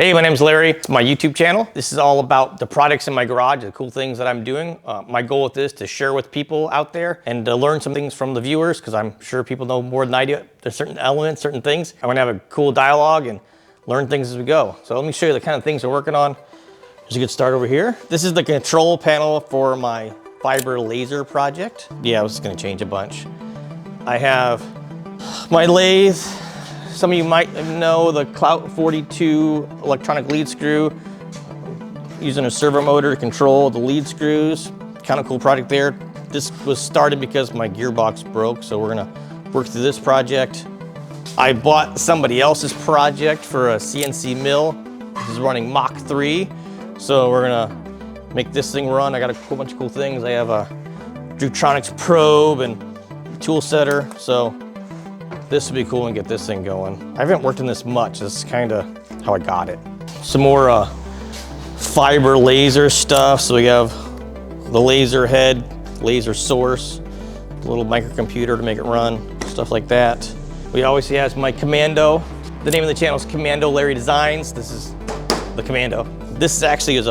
Hey, my name's Larry. It's my YouTube channel. This is all about the products in my garage, the cool things that I'm doing. My goal with this is to share with people out there and to learn some things from the viewers, because I'm sure people know more than I do. There's certain elements, certain things. I want to have a cool dialogue and learn things as we go. So let me show you the kind of things we're working on. There's a good start over here. This is the control panel for my fiber laser project. Yeah, I was going to change a bunch. I have my lathe. Some of you might know the Clout 42 electronic lead screw, using a servo motor to control the lead screws. Kind of cool project there. This was started because my gearbox broke, so we're gonna work through this project. I bought somebody else's project for a CNC mill. This is running Mach 3, so we're gonna make this thing run. I got a whole bunch of cool things. I have a Drutronics probe and tool setter, so this would be cool and get this thing going. I haven't worked in this much. This is kind of how I got it. Some more fiber laser stuff. So we have the laser head, laser source, a little microcomputer to make it run, stuff like that. We always has my Commando. The name of the channel is Commando Larry Designs. This is the Commando. This actually is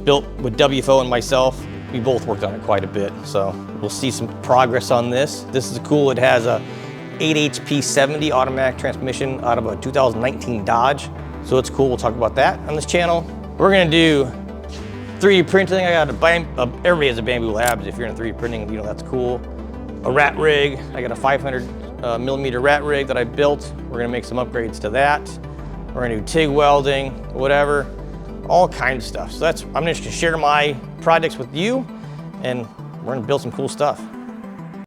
built with WFO and myself. We both worked on it quite a bit, so we'll see some progress on this. This is cool. It has a 8 HP 70 automatic transmission out of a 2019 Dodge. So it's cool, we'll talk about that on this channel. We're gonna do 3D printing. I got everybody has a Bamboo Labs. If you're in 3D printing, you know that's cool. A rat rig. I got a 500 millimeter rat rig that I built. We're gonna make some upgrades to that. We're gonna do TIG welding, whatever, all kinds of stuff. So I'm just gonna share my projects with you, and we're gonna build some cool stuff.